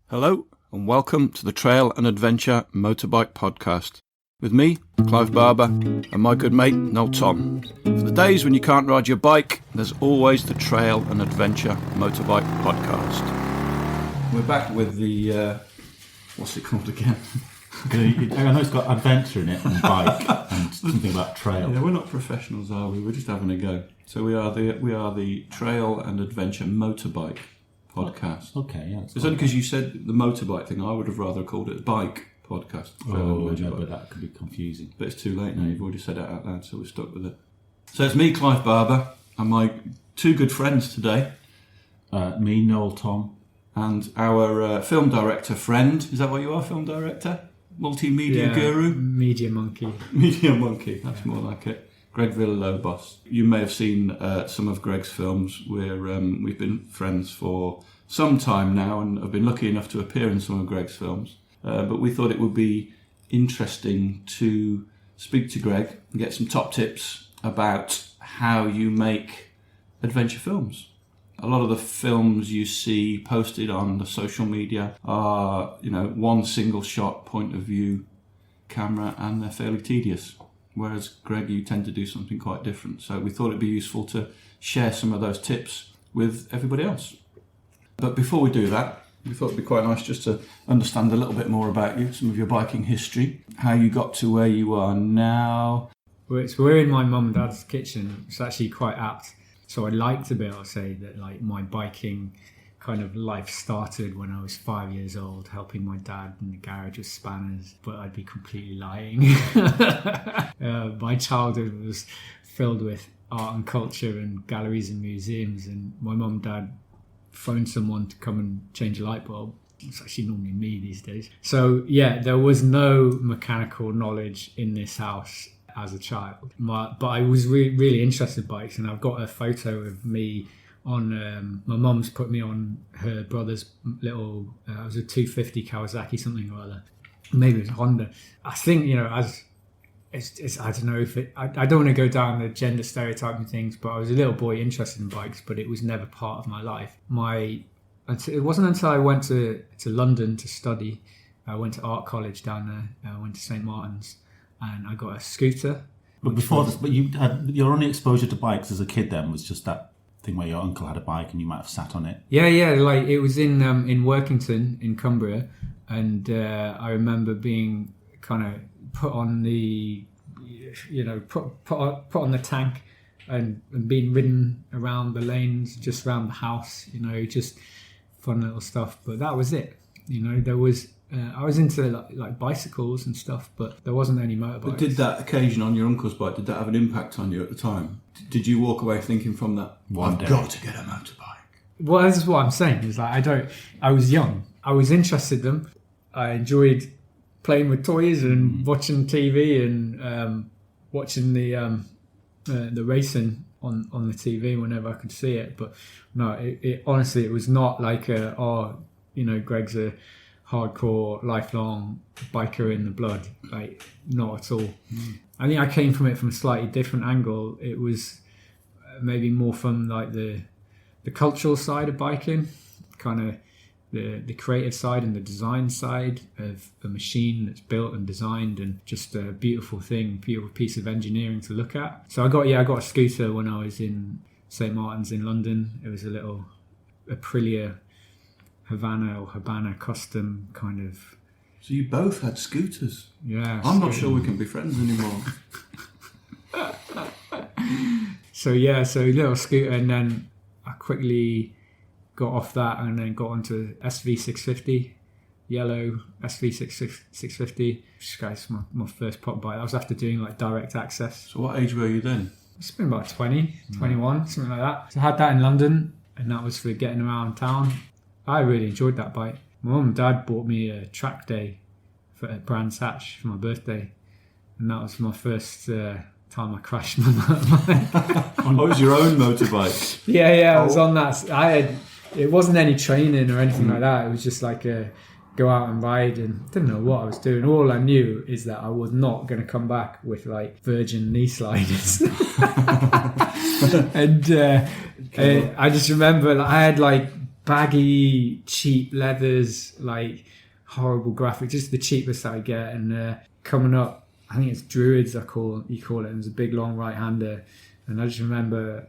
Hello and welcome to the Trail and Adventure Motorbike Podcast with me, Clive Barber, and my good mate, Noel Tom. For the days when you can't ride your bike, there's always the Trail and Adventure Motorbike Podcast. We're back with the, what's it called again? I know it's got adventure in it and bike and something about trail. Yeah, we're not professionals, are we? We're just having a go. So we are the Trail and Adventure Motorbike Podcast. Okay, yeah. It's only because you said the motorbike thing. I would have rather called it a bike podcast. Oh, no, but that could be confusing. But it's too late now. You've already said it out loud, so we're stuck with it. So it's me, Clive Barber, and my two good friends today. Me, Noel Tom. And our film director friend. Is that what you are, film director? Multimedia guru? Media monkey. Media monkey, that's more like it. Greg Villalobos. You may have seen some of Greg's films. We've been friends for some time now and have been lucky enough to appear in some of Greg's films. But we thought it would be interesting to speak to Greg and get some top tips about how you make adventure films. A lot of the films you see posted on the social media are, one single shot point of view camera, and they're fairly tedious. Whereas, Greg, you tend to do something quite different. So we thought it'd be useful to share some of those tips with everybody else. But before we do that, we thought it'd be quite nice just to understand a little bit more about you, some of your biking history, how you got to where you are now. We're in my mum and dad's kitchen. It's actually quite apt. So I'd like to be able to say that my biking kind of life started when I was 5 years old, helping my dad in the garage with spanners, but I'd be completely lying. My childhood was filled with art and culture and galleries and museums, and my mum and dad phoned someone to come and change a light bulb. It's actually normally me these days. So yeah, there was no mechanical knowledge in this house as a child, but I was really interested in bikes, and I've got a photo of me on my mum's put me on her brother's little it was a 250 Kawasaki something or other, maybe it was Honda. I think as it's I don't know if it I don't want to go down the gender stereotyping things, but I was a little boy interested in bikes, but it was never part of my life. It wasn't until I went to London to study. I went to art college down there. I went to St Martin's, and I got a scooter. But before this, your only exposure to bikes as a kid then was just that thing where your uncle had a bike and you might have sat on it. Yeah, like it was in Workington in Cumbria, and I remember being kind of put on the, put on the tank and being ridden around the lanes, just around the house, just fun little stuff. But that was it. There was. I was into like bicycles and stuff, but there wasn't any motorbikes. But did that occasion on your uncle's bike, did that have an impact on you at the time? Did you walk away thinking from that, I've got to get a motorbike? Well, this is what I'm saying. Is I was young. I was interested in them. I enjoyed playing with toys and watching TV and watching the racing on the TV whenever I could see it. But no, it honestly, it was not like Greg's a hardcore, lifelong biker in the blood. Like, not at all. I think I came from it from a slightly different angle. It was maybe more from like the cultural side of biking, kind of the creative side and the design side of a machine that's built and designed and just a beautiful piece of engineering to look at. So I got a scooter when I was in St Martin's in London. It was a little Aprilia Habana custom kind of. So you both had scooters? Yeah. I'm not sure we can be friends anymore. So little scooter, and then I quickly got off that and then got onto SV650, yellow SV650. That's my first pop bike. That was after doing like direct access. So what age were you then? It's been about 20, 21, something like that. So I had that in London, and that was for getting around town. I really enjoyed that bike. My mum and dad bought me a track day at Brands Hatch for my birthday, and that was my first time I crashed my motorbike. What was your own motorbike? Yeah, I was on that. It wasn't any training or anything like that. It was just like a go out and ride, and didn't know what I was doing. All I knew is that I was not going to come back with like virgin knee sliders. And I just remember I had like baggy, cheap leathers, like horrible graphics, just the cheapest that I get. And coming up, I think it's Druids, you call it. And it was a big, long right-hander. And I just remember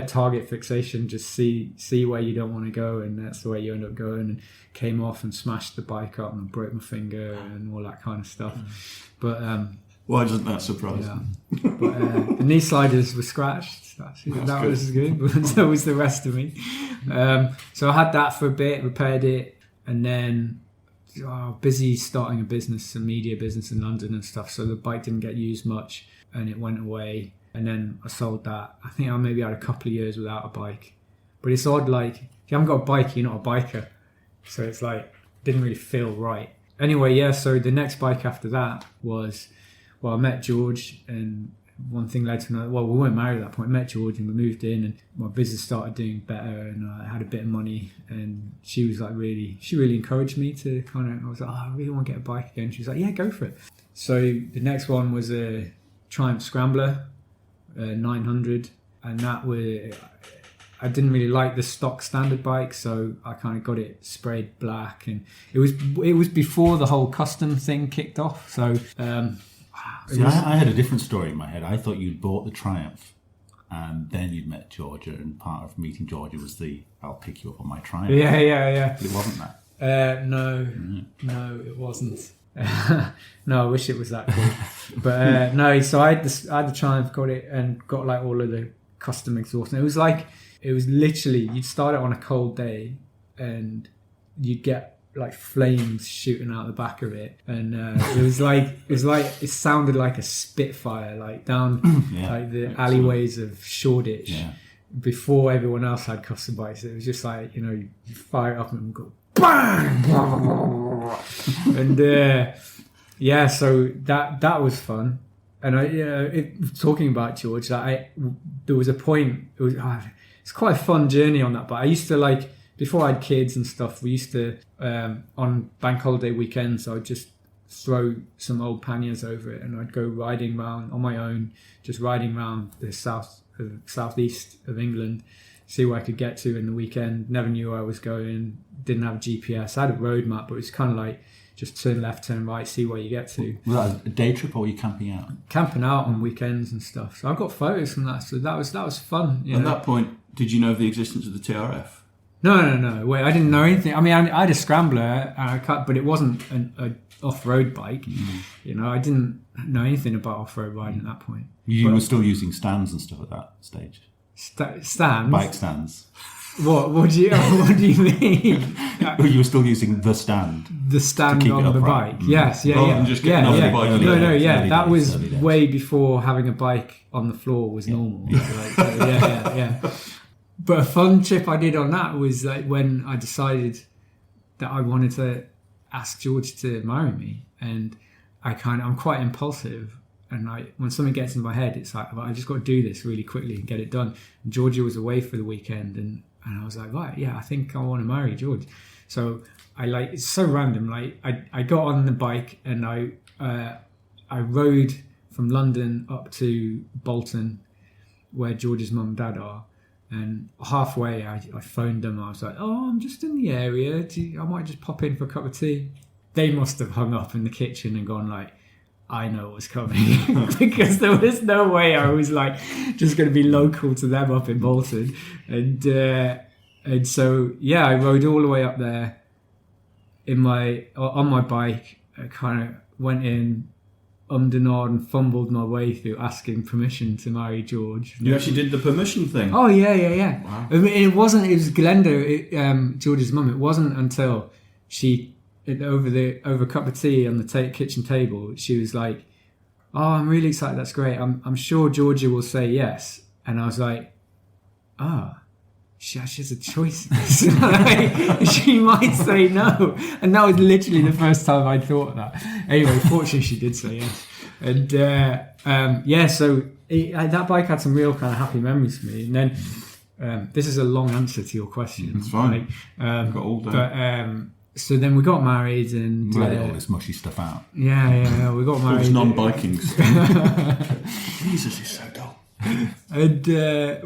target fixation, just see where you don't want to go, and that's the way you end up going. And came off and smashed the bike up and broke my finger and all that kind of stuff. But why doesn't that surprise you? But the knee sliders were scratched. Actually, that was good. But so was the rest of me. So I had that for a bit, repaired it, and then busy starting a media business in London and stuff. So the bike didn't get used much, and it went away. And then I sold that. I think I maybe had a couple of years without a bike. But it's odd, like, if you haven't got a bike, you're not a biker. So it's like, didn't really feel right. Anyway, so the next bike after that was, I met George, and one thing led to another. Well, we weren't married at that point. I met George and we moved in, and my business started doing better, and I had a bit of money. And she was like, she really encouraged me to I was like, I really want to get a bike again. She was like, yeah, go for it. So the next one was a Triumph Scrambler. 900, and I didn't really like the stock standard bike, so I kind of got it sprayed black, and it was before the whole custom thing kicked off. So I had a different story in my head. I thought you'd bought the Triumph and then you'd met Georgia, and part of meeting Georgia was I'll pick you up on my Triumph. Yeah. But it wasn't that. No, it wasn't. No, I wish it was that cool. But no, so I had the Triumph, got it, and got like all of the custom exhaust. And it was literally, you'd start it on a cold day and you'd get like flames shooting out the back of it, and it sounded like a Spitfire, like down like the alleyways of Shoreditch. Before everyone else had custom bikes. It was just like, you fire it up and go bang, and so that was fun. And talking about George, there was a point. It's quite a fun journey on that. But I used to before I had kids and stuff. We used to on bank holiday weekends, I'd just throw some old panniers over it, and I'd go riding around on my own, just riding around the southeast of England, see where I could get to in the weekend. Never knew where I was going. Didn't have a GPS. I had a road map, but it was kind of like just turn left, turn right, see where you get to. Was that a day trip, or were you camping out? Camping out on weekends and stuff. So I've got photos from that. So that was fun. At that point, did you know of the existence of the TRF? No. Wait, I didn't know anything. I mean, I had a Scrambler, but it wasn't an off-road bike. I didn't know anything about off-road riding at that point. You were still using stands and stuff at that stage. Stands? Bike stands. What do you mean? You were still using the stand. The stand on the bike. Yes, Rather than just getting off the bike. That was way before having a bike on the floor was normal. Yeah. But a fun trip I did on that was when I decided that I wanted to ask George to marry me, and I'm quite impulsive, and when something gets in my head, it's like, I just got to do this really quickly and get it done. And Georgia was away for the weekend, and I was like, right, yeah, I think I want to marry George. So it's so random. I got on the bike and I rode from London up to Bolton, where George's mum and dad are. And halfway, I phoned them. I was like, "Oh, I'm just in the area. I might just pop in for a cup of tea." They must have hung up in the kitchen and gone like, "I know what's coming," because there was no way I was just going to be local to them up in Bolton. And so I rode all the way up there on my bike. I kind of went in, and and fumbled my way through asking permission to marry George. You actually did the permission thing? Oh, yeah. Wow. I mean, it was Glenda, George's mum. It wasn't until over a cup of tea on the kitchen table, she was like, "Oh, I'm really excited. That's great. I'm sure Georgia will say yes." And I was like, she has a choice. She might say no. And that was literally the first time I'd thought of that. Anyway, fortunately she did say yes. And so that bike had some real kind of happy memories for me. And then this is a long answer to your question. It's fine. Got all day. But so then we got married and let all this mushy stuff out. Yeah, we got married. All this non-biking stuff. Jesus, he's so dull. And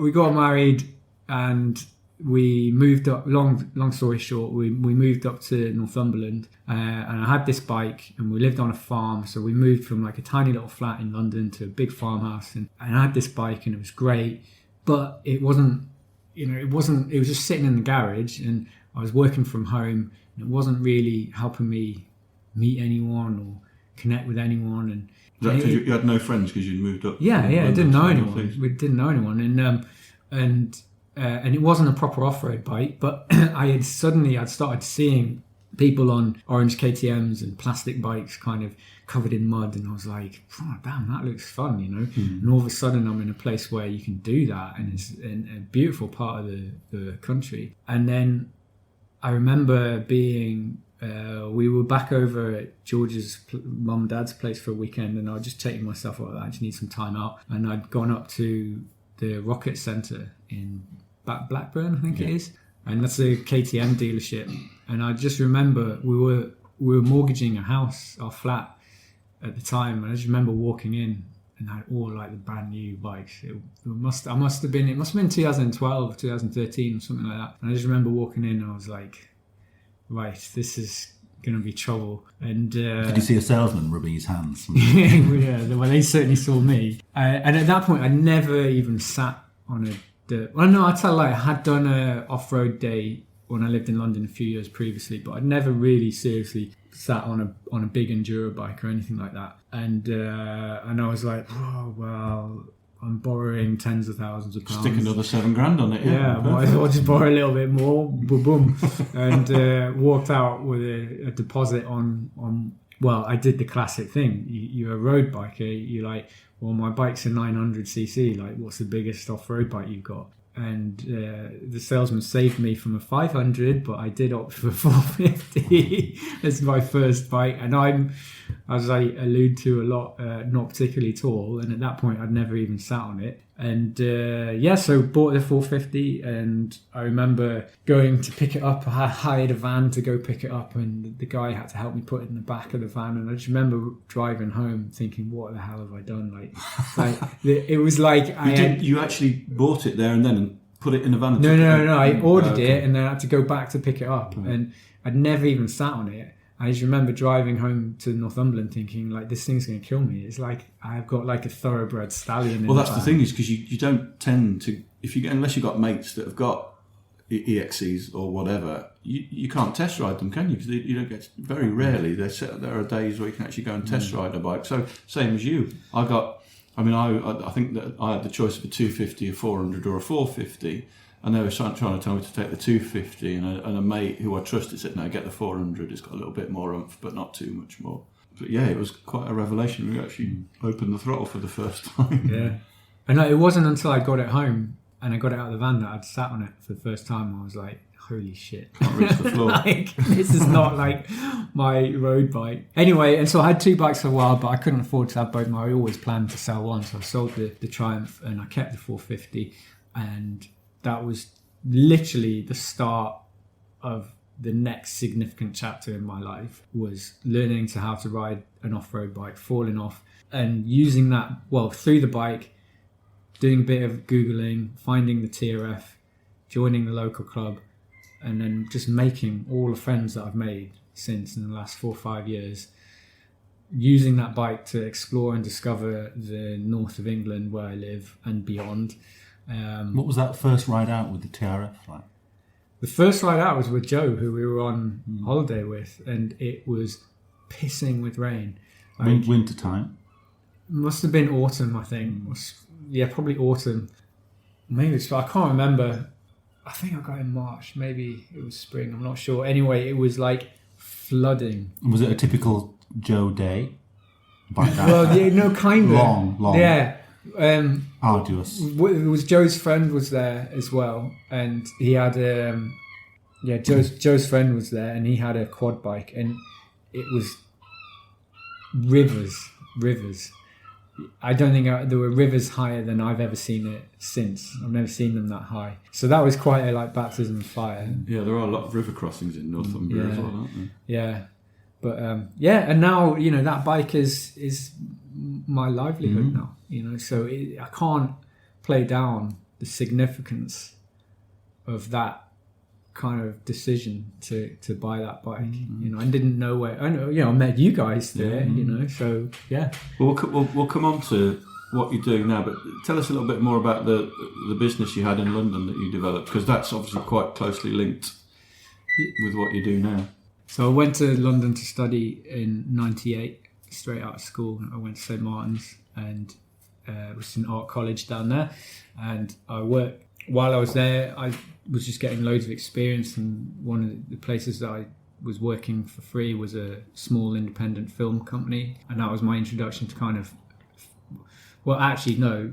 we got married, and we moved up. Long story short, we moved up to Northumberland, and I had this bike, and we lived on a farm. So we moved from like a tiny little flat in London to a big farmhouse, and I had this bike, and it was great, but it wasn't. It was just sitting in the garage, and I was working from home, and it wasn't really helping me meet anyone or connect with anyone. And is that because you had no friends because you'd moved up? Yeah, I didn't know anyone. We didn't know anyone, and it wasn't a proper off-road bike, but I'd started seeing people on orange KTMs and plastic bikes kind of covered in mud, and I was like, oh, damn, that looks fun, And all of a sudden I'm in a place where you can do that, and it's in a beautiful part of the country. And then I remember being we were back over at George's mum and dad's place for a weekend, and I was just taking myself out. I just need some time out, and I'd gone up to the Rocket Centre in Blackburn, I think it is, and that's a KTM dealership. And I just remember we were mortgaging our flat at the time, and I just remember walking in, and I had all like the brand new bikes. It must have been 2012, 2013, or something like that. And I just remember walking in, and I was like, right, this is going to be trouble. And did you see a salesman rubbing his hands? Yeah, well, they certainly saw me. And at that point, I never even sat on a dirt. Well, no, I tell you, I had done a off-road day when I lived in London a few years previously, but I'd never really seriously sat on a big enduro bike or anything like that. And I was like, oh well, I'm borrowing tens of thousands of pounds. Stick another $7,000 on it. Yeah, might as well just borrow a little bit more. Boom, and walked out with a deposit on. Well, I did the classic thing. You're a road biker. You're like, well, my bike's a 900cc. Like, what's the biggest off-road bike you've got? And the salesman saved me from a 500, but I did opt for a 450 as my first bike. And I'm, as I allude to a lot, not particularly tall. And at that point, I'd never even sat on it. And so bought the 450. And I remember going to pick it up. I hired a van to go pick it up, and the guy had to help me put it in the back of the van. And I just remember driving home thinking, what the hell have I done? Like it was like you actually bought it there and then and put it in a van? No. I ordered it, and then I had to go back to pick it up. And I'd never even sat on it. I just remember driving home to Northumberland thinking, like, this thing's going to kill me. It's like I've got like a thoroughbred stallion. Well, that's the thing, is because you don't tend to, unless you've got mates that have got EXCs or whatever, you can't test ride them, can you? Because you don't get, very rarely, there are days where you can actually go and test ride a bike. So same as you. I think that I had the choice of a 250, a 400 or a 450. And they were trying to tell me to take the 250, and a mate who I trusted said, no, get the 400. It's got a little bit more oomph, but not too much more. But yeah, it was quite a revelation. We actually opened the throttle for the first time. Yeah. And it wasn't until I got it home and I got it out of the van that I'd sat on it for the first time. I was like, holy shit. Can't reach the floor. This is not like my road bike. Anyway, and so I had two bikes for a while, but I couldn't afford to have both. I always planned to sell one, so I sold the Triumph and I kept the 450. And that was literally the start of the next significant chapter in my life, was learning how to ride an off-road bike, falling off, and using that, through the bike, doing a bit of Googling, finding the TRF, joining the local club, and then just making all the friends that I've made since in the last 4 or 5 years, using that bike to explore and discover the north of England where I live and beyond. What was that first ride out with the TRF like? The first ride out was with Joe, who we were on holiday with, and it was pissing with rain. Winter time? Must have been autumn, I think. Probably autumn. Maybe it's, I can't remember. I think I got in March. Maybe it was spring. I'm not sure. Anyway, it was like flooding. Was it a typical Joe day? Kind of. Long. Yeah. Arduous. It was Joe's friend was there as well, and he had Joe's friend was there, and he had a quad bike, and it was rivers. I don't think there were rivers higher than I've ever seen it since. I've never seen them that high. So that was quite a baptism of fire. Yeah, there are a lot of river crossings in Northumbria as well, aren't there? Yeah. But and now that bike is my livelihood now. So I can't play down the significance of that kind of decision to buy that bike. You know, I didn't know where. I know, you know, I met you guys there. You know, so yeah. Well, we'll come on to what you're doing now, but tell us a little bit more about the business you had in London that you developed, because that's obviously quite closely linked with what you do now. So I went to London to study in '98, straight out of school. I went to St Martin's and was in art college down there, and I worked while I was there. I was just getting loads of experience, and one of the places that I was working for free was a small independent film company, and that was my introduction to kind of, well, actually no,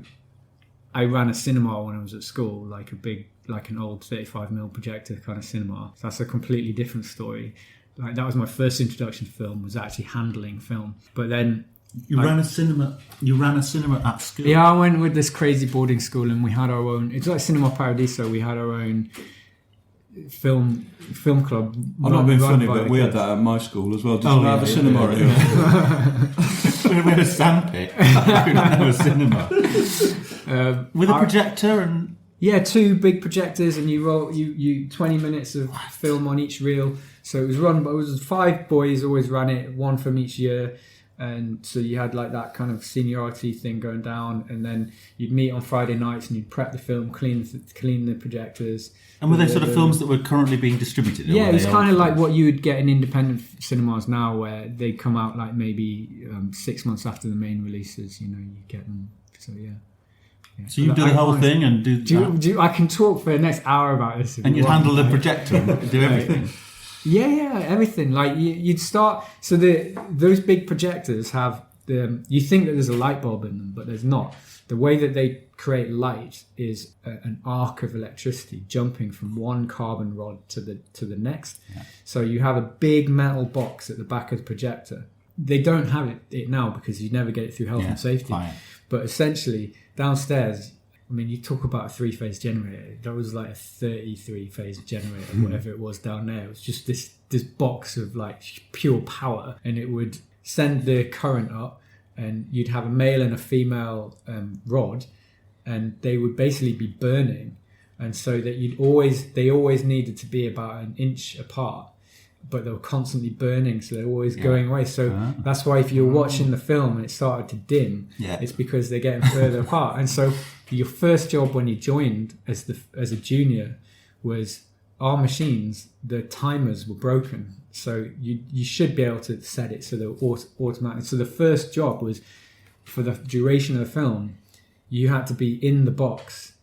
I ran a cinema when I was at school, like an old 35mm projector kind of cinema. So that's a completely different story. Like, that was my first introduction to film, was actually handling film. But then You ran a cinema at school? yeah, I went with this crazy boarding school, and we had our own, it's like Cinema Paradiso, we had our own film club. I'm not being funny, but we had that at my school as well. Did you have a cinema at yours? We had a sandpit. We didn't have a cinema. With a projector and... Yeah, 2 big projectors, and you roll you 20 minutes of film on each reel. So it was run, but it was 5 boys always ran it, 1 from each year. And so you had like that kind of seniority thing going down, and then you'd meet on Friday nights and you'd prep the film, clean the projectors. And were they sort of films that were currently being distributed? Yeah, it was kind of like what you would get in independent cinemas now, where they come out like maybe 6 months after the main releases. You know, you get them. So yeah. So you do the whole thing and do I can talk for the next hour about this. And you'd handle the projector and do everything. Yeah, everything. Like you'd start. So those big projectors have you think that there's a light bulb in them, but there's not. The way that they create light is an arc of electricity jumping from one carbon rod to the next. Yeah. So you have a big metal box at the back of the projector. They don't have it now because you never get it through health and safety. Fine. But essentially, downstairs, I mean, you talk about a 3-phase generator. That was like a 33-phase generator, whatever it was down there. It was just this box of like pure power, and it would send the current up, and you'd have a male and a female rod, and they would basically be burning, and so that they always needed to be about an inch apart. But they were constantly burning, so they're always going away. So that's why if you're watching the film and it started to dim, it's because they're getting further apart. And so your first job when you joined as a junior was our machines, the timers were broken. So you should be able to set it so they're automatic. So the first job was, for the duration of the film, you had to be in the box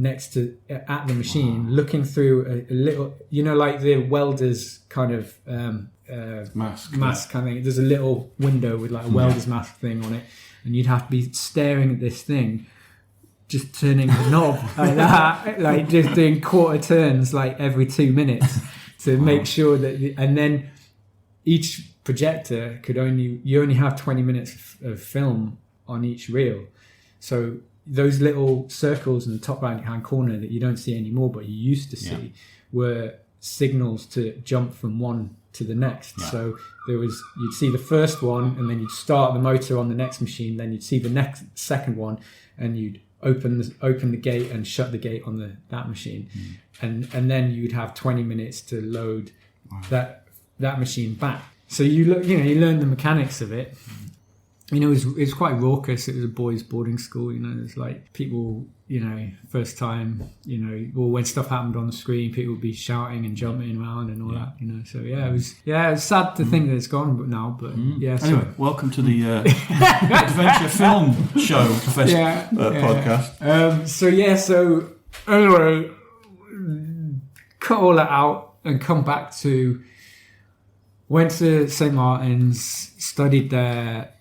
at the machine, looking through a little, you know, like the welder's kind of mask kind of thing. There's a little window with like a welder's mask thing on it, and you'd have to be staring at this thing, just turning the knob like that, like just doing quarter turns like every 2 minutes to make sure that, and then each projector you only have 20 minutes of film on each reel. So those little circles in the top right hand corner that you don't see anymore but you used to see were signals to jump from one to the next. So you'd see the first one, and then you'd start the motor on the next machine, then you'd see the second one, and you'd open the gate and shut the gate on that machine, and then you'd have 20 minutes to load that machine back. So you learn the mechanics of it. You know, it was quite raucous. It was a boys' boarding school. You know, there's like people, you know, first time, you know, or when stuff happened on the screen, people would be shouting and jumping around and all that. You know, so it was sad to think that it's gone now, but Anyway, welcome to the Adventure Film Show podcast. So anyway, cut all that out and come back to. Went to St Martin's, studied there.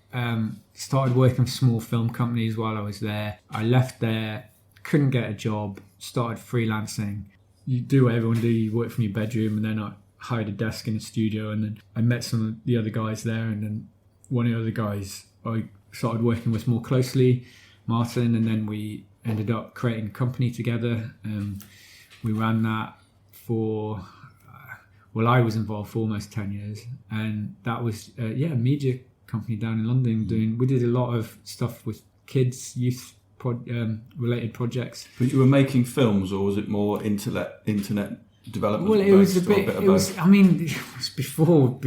Started working for small film companies while I was there. I left there, couldn't get a job, started freelancing. You do what everyone do, you work from your bedroom, and then I hired a desk in a studio, and then I met some of the other guys there, and then one of the other guys I started working with more closely, Martin, and then we ended up creating a company together. We ran that for, I was involved for almost 10 years, and that was, a media company down in London we did a lot of stuff with kids, youth related projects. But you were making films, or was it more internet development? Well, it was a based, or bit. of It was. both? I mean, it was before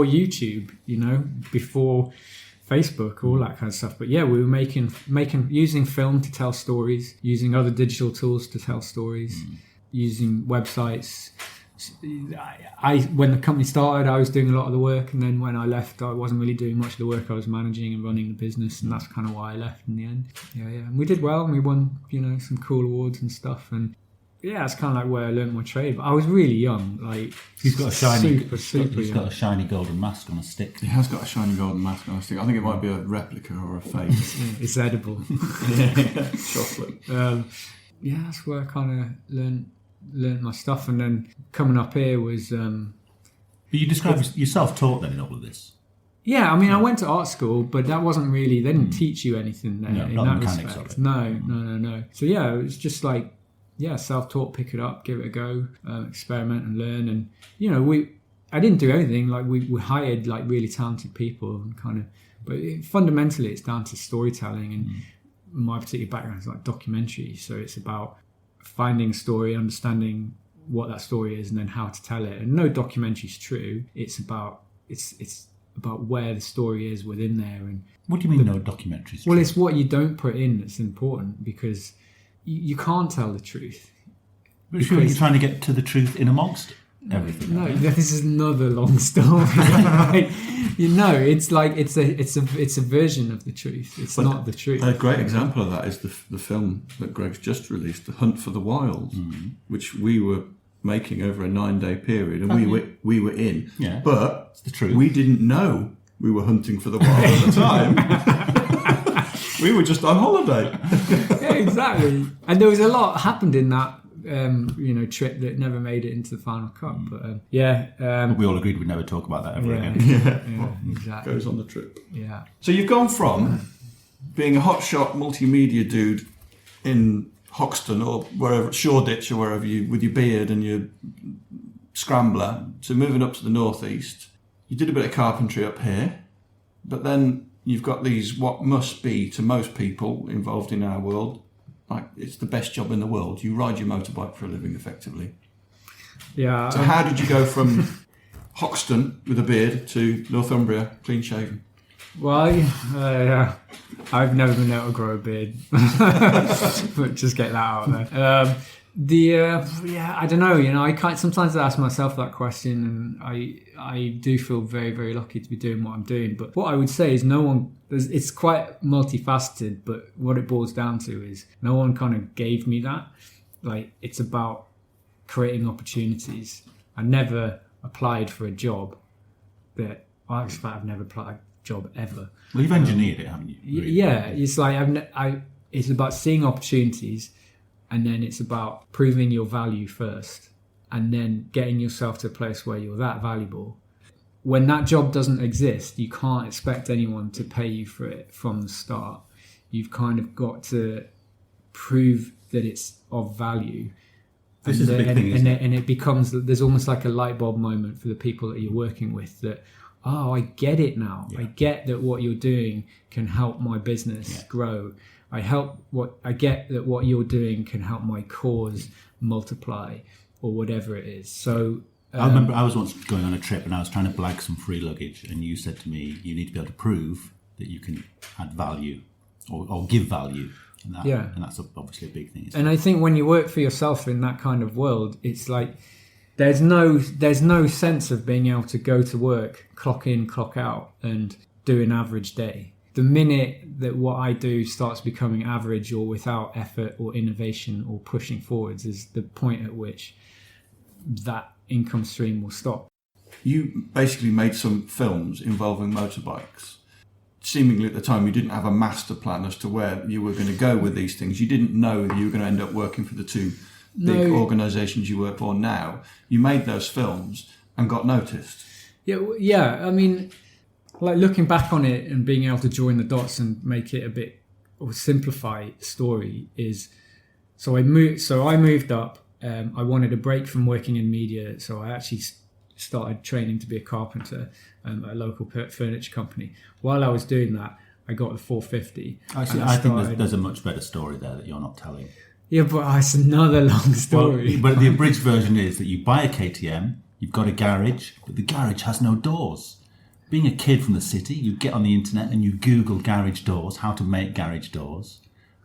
YouTube. Before Facebook, all that kind of stuff. But yeah, we were making using film to tell stories, using other digital tools to tell stories, using websites. When the company started, I was doing a lot of the work, and then when I left, I wasn't really doing much of the work. I was managing and running the business, and that's kind of why I left in the end. Yeah. And we did well, and we won, some cool awards and stuff. And yeah, it's kind of like where I learned my trade. But I was really young, like He's got a shiny, super he's young. got a shiny golden mask on a stick. He has got a shiny golden mask on his thing. I think it might be a replica or a fake. Yeah, it's edible. Chocolate. Yeah, that's where I kind of learned my stuff, and then coming up here was But you describe you self-taught then in all of this. yeah. I mean, I went to art school, but that wasn't really. They didn't teach you anything there No, in not that the mechanics respect. of it. No. So yeah, it was just like self-taught. Pick it up, give it a go, experiment and learn. And I didn't do anything. Like we hired like really talented people and kind of. But fundamentally, it's down to storytelling, and my particular background is like documentary. So it's about finding a story, understanding what that story is, and then how to tell it. And no documentary is true. It's about where the story is within there. And What do you mean no documentaries? well, it's what you don't put in that's important, because you can't tell the truth. But surely you're trying to get to the truth in amongst everything. No, this is another long story. Right? It's like it's a version of the truth. It's not the truth. A great example of that is the film that Greg's just released, The Hunt for the Wild, which we were making over a 9-day period, and we were in. Yeah, but it's the truth. We didn't know we were hunting for the wild at the time. We were just on holiday. Yeah, exactly. And there was a lot happened in that trip that never made it into the final cut. But we all agreed we'd never talk about that ever again. yeah, exactly. Goes on the trip. Yeah. So you've gone from being a hotshot multimedia dude in Hoxton or wherever, Shoreditch or wherever with your beard and your scrambler, to moving up to the northeast. You did a bit of carpentry up here, but then you've got these, what must be to most people involved in our world, like it's the best job in the world. You ride your motorbike for a living, effectively. Yeah. So how did you go from Hoxton with a beard to Northumbria clean shaven? Well, I've never been able to grow a beard, but just get that out there. I don't know. I sometimes ask myself that question, and I do feel very, very lucky to be doing what I'm doing. But what I would say is it's quite multifaceted, but what it boils down to is no one kind of gave me that. Like, it's about creating opportunities. I never applied for a job that I've never applied job ever. Well, you've engineered it, haven't you? Really? Yeah, it's like it's about seeing opportunities, and then it's about proving your value first, and then getting yourself to a place where you're that valuable. When that job doesn't exist, you can't expect anyone to pay you for it from the start. You've kind of got to prove that it's of value. This is a big thing, isn't it? And it becomes, there's almost like a light bulb moment for the people that you're working with, that, oh, I get it now. Yeah. I get that what you're doing can help my business grow. I get that what you're doing can help my cause multiply, or whatever it is. So I remember I was once going on a trip and I was trying to blag some free luggage, and you said to me, you need to be able to prove that you can add value or give value. And that's obviously a big thing. And I think when you work for yourself in that kind of world, it's like there's no sense of being able to go to work, clock in, clock out, and do an average day. The minute that what I do starts becoming average or without effort or innovation or pushing forwards is the point at which that income stream will stop. You basically made some films involving motorbikes. Seemingly at the time you didn't have a master plan as to where you were going to go with these things. You didn't know that you were going to end up working for the two big organisations you work for now. You made those films and got noticed. Yeah. I mean, like looking back on it and being able to join the dots and make it a bit, or simplify the story is, so I moved up. I wanted a break from working in media, so I actually started training to be a carpenter at a local furniture company. While I was doing that, I got the 450. Actually, I think there's a much better story there that you're not telling. Yeah, but it's another long story. Well, but the abridged version is that you buy a KTM, you've got a garage, but the garage has no doors. Being a kid from the city, you get on the internet and you Google garage doors, how to make garage doors,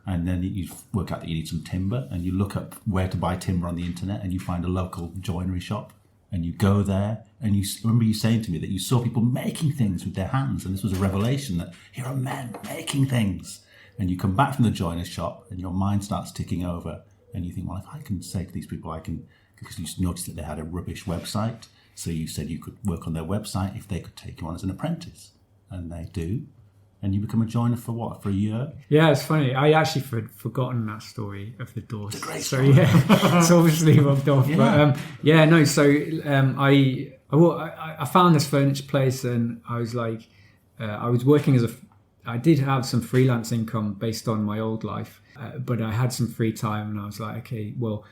and then you work out that you need some timber, and you look up where to buy timber on the internet, and you find a local joinery shop, and you go there, and you remember you saying to me that you saw people making things with their hands, and this was a revelation that here are men making things. And you come back from the joiner's shop, and your mind starts ticking over, and you think, well, if I can say to these people, I can, because you noticed that they had a rubbish website. So you said you could work on their website if they could take you on as an apprentice. And they do. And you become a joiner for what? For a year? Yeah, it's funny. I actually forgotten that story of the doors. It's a great story. So yeah, it's obviously rubbed off. Yeah. But I found this furniture place, and I was like, I was working I did have some freelance income based on my old life, but I had some free time, and I was like, okay, well,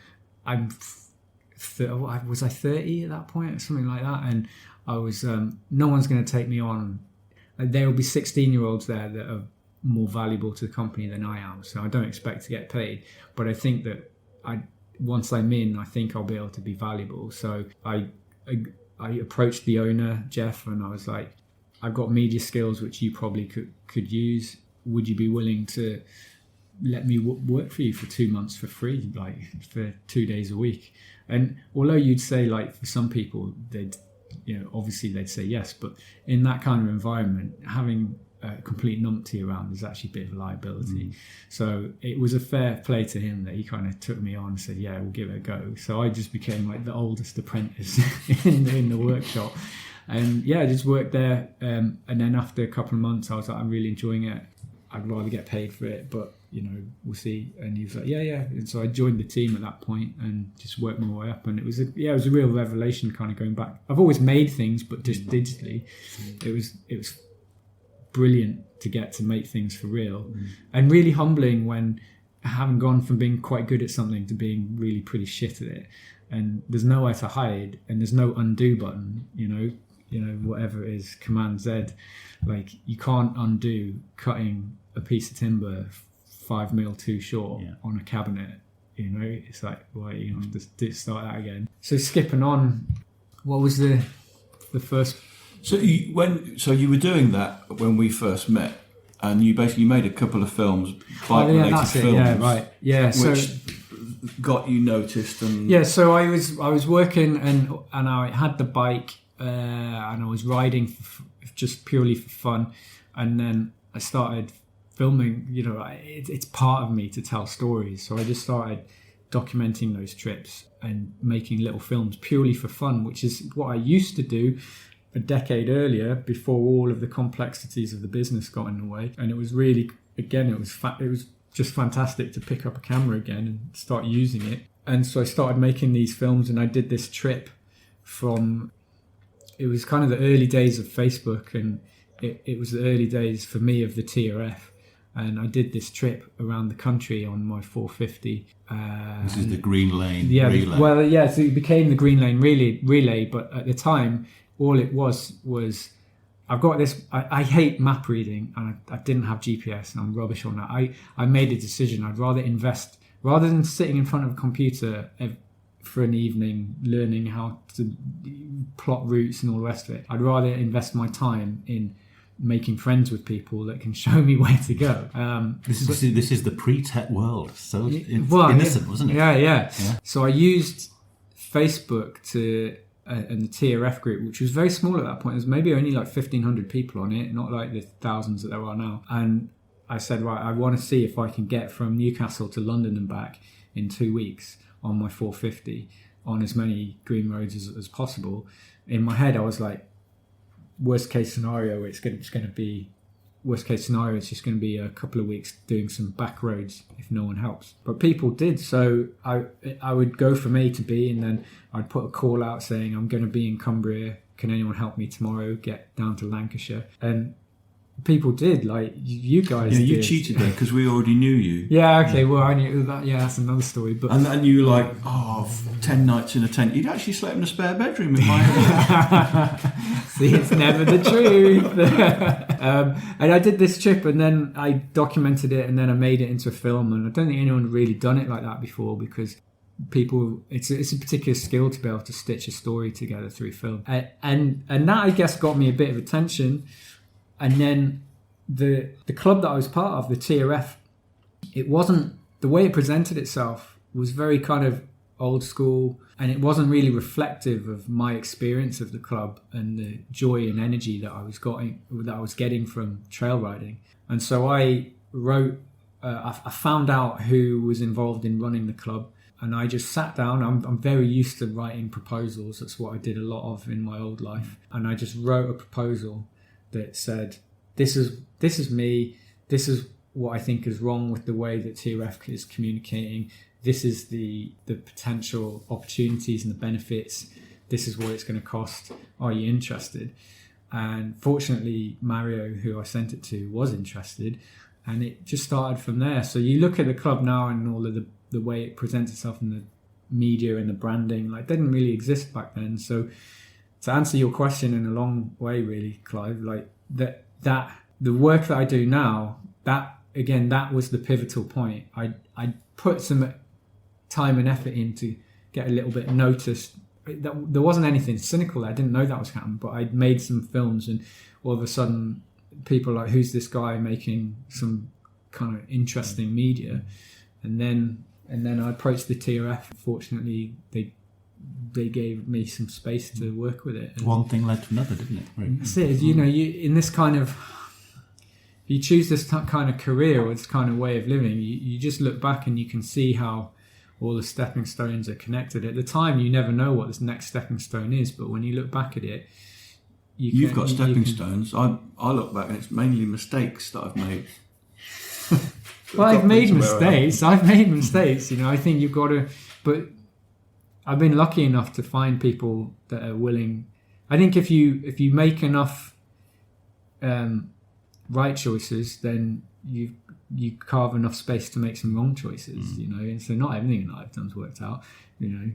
was I 30 at that point or something like that? And I was, no one's going to take me on. There will be 16-year-olds there that are more valuable to the company than I am. So I don't expect to get paid. But I think that once I'm in, I think I'll be able to be valuable. So I approached the owner, Jeff, and I was like, I've got media skills which you probably could use. Would you be willing to let me work for you for 2 months for free, like for 2 days a week? And although you'd say, like, for some people, obviously they'd say yes, but in that kind of environment, having a complete numpty around is actually a bit of a liability. So it was a fair play to him that he kind of took me on and said, yeah, we'll give it a go. So I just became like the oldest apprentice in the workshop. And yeah, I just worked there. And then after a couple of months, I was like, I'm really enjoying it. I'd rather get paid for it, but we'll see. And he was like, yeah. And so I joined the team at that point and just worked my way up. And it was a real revelation, kind of going back. I've always made things, but just digitally. It was brilliant to get to make things for real, and really humbling when having gone from being quite good at something to being really pretty shit at it. And there's nowhere to hide, and there's no undo button. Whatever it is, Command Z. Like, you can't undo cutting a piece of timber 5 mil too short on a cabinet. It's like, well, you have to start that again. So skipping on, what was the first? So you were doing that when we first met, and you basically made a couple of films, bike-related films, which got you noticed. And so I was working, and I had the bike, and I was riding just purely for fun, and then I started filming. It's part of me to tell stories, so I just started documenting those trips and making little films purely for fun, which is what I used to do a decade earlier, before all of the complexities of the business got in the way. And it was really, again, it was just fantastic to pick up a camera again and start using it. And so I started making these films, and I did this trip it was kind of the early days of Facebook, and it was the early days for me of the TRF. And I did this trip around the country on my 450. This is the Green Lane relay. So it became the Green Lane relay. But at the time, all it was I've got this. I hate map reading, and I didn't have GPS, and I'm rubbish on that. I made a decision. I'd rather invest, rather than sitting in front of a computer for an evening learning how to plot routes and all the rest of it. I'd rather invest my time in making friends with people that can show me where to go. This is the pre-tech world, so innocent, wasn't it? Yeah. So I used Facebook and the TRF group, which was very small at that point. There's maybe only like 1,500 people on it, not like the thousands that there are now. And I said, right, I want to see if I can get from Newcastle to London and back in 2 weeks on my 450 on as many green roads as possible. In my head, I was like, worst case scenario, it's just going to be a couple of weeks doing some back roads if no one helps. But people did. So I would go from A to B, and then I'd put a call out saying, I'm going to be in Cumbria. Can anyone help me tomorrow? Get down to Lancashire. And people did, like you guys. Yeah, you did. cheated there because we already knew you. Yeah, okay. Well, I knew that. Yeah, that's another story. But And you were like, 10 nights in a tent. You'd actually slept in a spare bedroom in my house. see, it's never the truth. And I did this trip, and then I documented it, and then I made it into a film. And I don't think anyone had really done it like that before, because it's a particular skill to be able to stitch a story together through film. And that, I guess, got me a bit of attention. And then the club that I was part of, the TRF, it wasn't, the way it presented itself was very kind of old school, and it wasn't really reflective of my experience of the club and the joy and energy that I was getting from trail riding. And so I wrote, I found out who was involved in running the club, and I just sat down. I'm very used to writing proposals. That's what I did a lot of in my old life. And I just wrote a proposal that said, this is me, this is what I think is wrong with the way that TRF is communicating, this is the potential opportunities and the benefits, this is what it's going to cost, are you interested? And fortunately, Mario, who I sent it to, was interested, and it just started from there. So you look at the club now and all of the way it presents itself in the media and the branding, like, didn't really exist back then. So to answer your question in a long way, really, Clive, like that the work that I do now, that was the pivotal point. I put some time and effort in to get a little bit noticed. There wasn't anything cynical there. I didn't know that was happening, but I'd made some films, and all of a sudden people were like, who's this guy making some kind of interesting media? And then I approached the TRF. Fortunately, they gave me some space to work with it. And one thing led to another, didn't it? Right. That's it. You know, you in this kind of, if you choose this kind of career or this kind of way of living, you just look back and you can see how all the stepping stones are connected. At the time, you never know what this next stepping stone is, but when you look back at it, You've got stepping stones. I look back and it's mainly mistakes that I've made. Well, I've made mistakes. You know, I think you've got to, but I've been lucky enough to find people that are willing. I think if you make enough right choices, then you carve enough space to make some wrong choices. You know, and so not everything in life time's worked out. You know,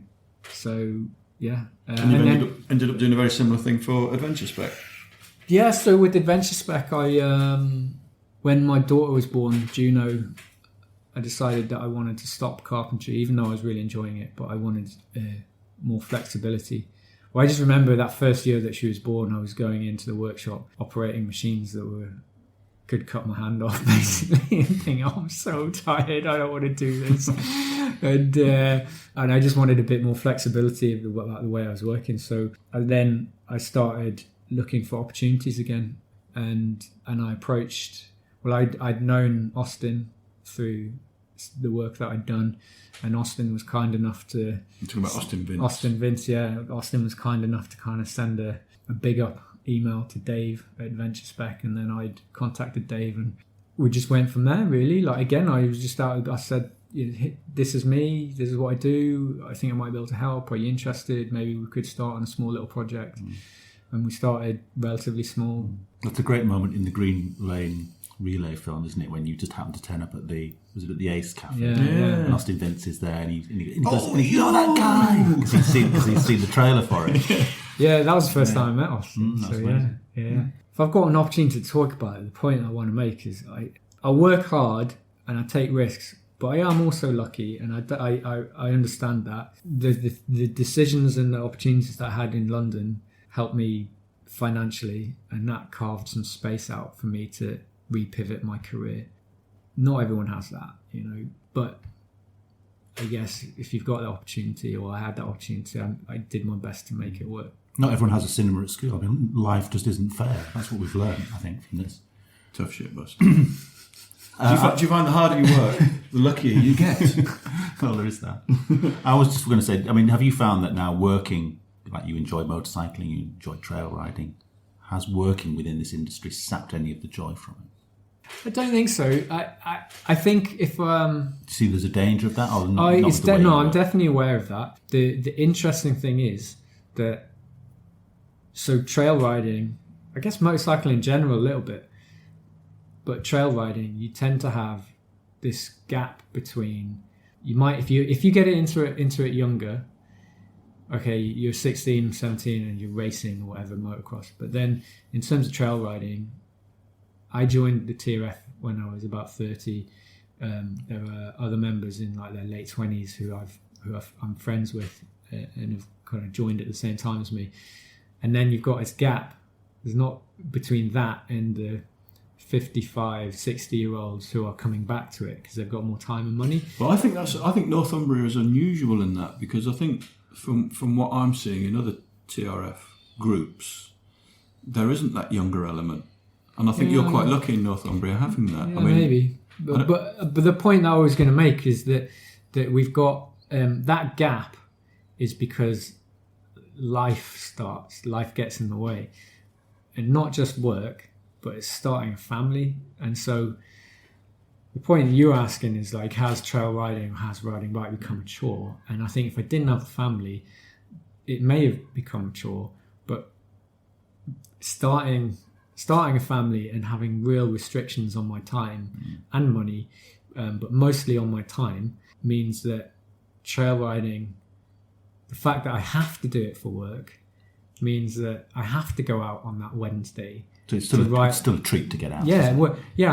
so yeah. And you ended up doing a very similar thing for Adventure Spec. Yeah. So with Adventure Spec, when my daughter was born, Juno, I decided that I wanted to stop carpentry, even though I was really enjoying it, but I wanted more flexibility. Well, I just remember that first year that she was born, I was going into the workshop, operating machines that could cut my hand off, basically, and think, oh, I'm so tired, I don't want to do this. and I just wanted a bit more flexibility about the way I was working. So then I started looking for opportunities again, and I approached, well, I'd known Austin through the work that I'd done, and Austin was kind enough to... You're talking about Austin Vince. Austin Vince, yeah. Austin was kind enough to kind of send a big up email to Dave at Adventure Spec, and then I'd contacted Dave, and we just went from there, really. Like, again, I was just I said, this is me, this is what I do, I think I might be able to help, are you interested? Maybe we could start on a small little project. And we started relatively small. That's a great moment in the Green Lane relay film, isn't it, when you just happen to turn up at the Ace Cafe, and Austin Vince is there, and he goes, you're that guy, because he's seen the trailer for it. Yeah, that was the first time I met Austin. That's so amazing. yeah. If I've got an opportunity to talk about it, the point I want to make is I work hard and I take risks, but I am also lucky, and I understand that the decisions and the opportunities that I had in London helped me financially, and that carved some space out for me to repivot my career. Not everyone has that, you know, but I guess if you've got the opportunity, or I had that opportunity, I did my best to make it work. Not everyone has a cinema at school. I mean, life just isn't fair. That's what we've learned, I think, from this. Tough shit, boss. Do you find the harder you work, the luckier you get? Well, there is that. I was just going to say, I mean, have you found that now working, like you enjoy motorcycling, you enjoy trail riding, has working within this industry sapped any of the joy from it? I don't think so. I think if see, there's a danger of that, or not? I'm definitely aware of that. The interesting thing is that, so trail riding, I guess motorcycling in general a little bit, But trail riding, you tend to have this gap between, you might, if you get into it younger, okay, you're 16, 17 and you're racing or whatever, motocross. But then in terms of trail riding, I joined the TRF when I was about 30. There were other members in like their late 20s who I'm friends with and have kind of joined at the same time as me. And then you've got this gap. There's not between that and the 55, 60-year-olds who are coming back to it because they've got more time and money. Well, I think Northumbria is unusual in that, because I think from what I'm seeing in other TRF groups, there isn't that younger element. And I think you're quite lucky in Northumbria having that. Yeah, I mean, maybe. But the point that I was going to make is that we've got that gap is because life gets in the way. And not just work, but it's starting a family. And so the point you're asking is like, has trail riding, has riding bike become a chore? And I think if I didn't have a family, it may have become a chore. But starting a family and having real restrictions on my time and money, but mostly on my time, means that trail riding, the fact that I have to do it for work, means that I have to go out on that Wednesday. So it's still a treat to get out. Yeah,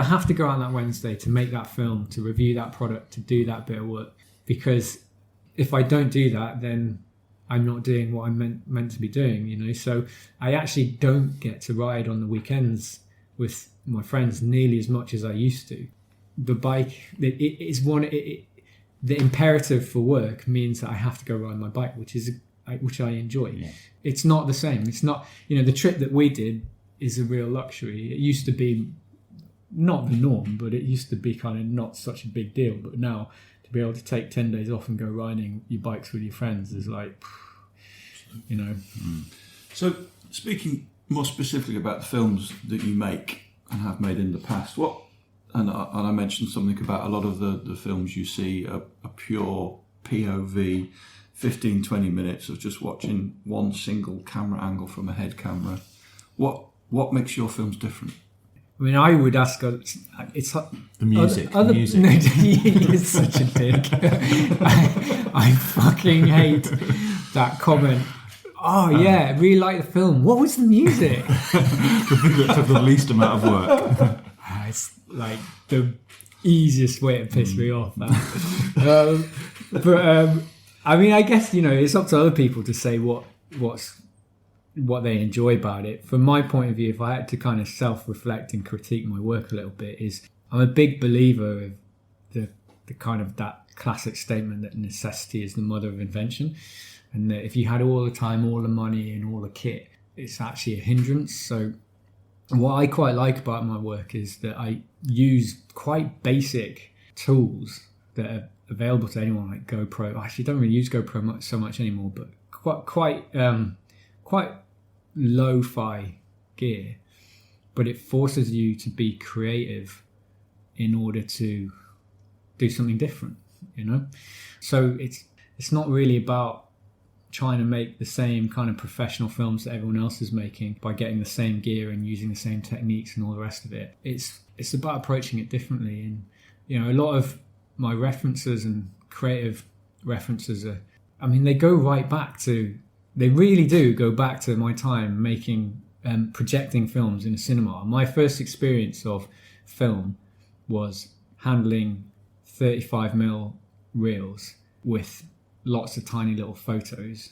I have to go out on that Wednesday to make that film, to review that product, to do that bit of work. Because if I don't do that, then I'm not doing what I'm meant to be doing, you know. So I actually don't get to ride on the weekends with my friends nearly as much as I used to. The bike, the imperative for work means that I have to go ride my bike, which I enjoy. Yeah. It's not the same. It's not, you know, the trip that we did is a real luxury. It used to be not the norm, but it used to be kind of not such a big deal. But now to be able to take 10 days off and go riding your bikes with your friends is like, you know. So speaking more specifically about the films that you make and have made in the past, and I mentioned something about a lot of the films you see are pure POV, 15, 20 minutes of just watching one single camera angle from a head camera. What makes your films different? I mean, I would ask, it's the music. No, you're such a dick. I fucking hate that comment. Oh yeah, I really like the film. What was the music? The thing that took the least amount of work. It's like the easiest way to piss me off. I mean, I guess, you know, it's up to other people to say what they enjoy about it. From my point of view, if I had to kind of self-reflect and critique my work a little bit, is I'm a big believer of the kind of that classic statement that necessity is the mother of invention, and that if you had all the time, all the money and all the kit, it's actually a hindrance. So what I quite like about my work is that I use quite basic tools that are available to anyone, like GoPro. I actually don't really use GoPro so much anymore, but quite lo-fi gear, but it forces you to be creative in order to do something different, you know. So it's not really about trying to make the same kind of professional films that everyone else is making by getting the same gear and using the same techniques and all the rest of it. It's about approaching it differently. And, you know, a lot of my references and creative references they go right back to, they really do go back to my time making, projecting films in a cinema. My first experience of film was handling 35mm reels with lots of tiny little photos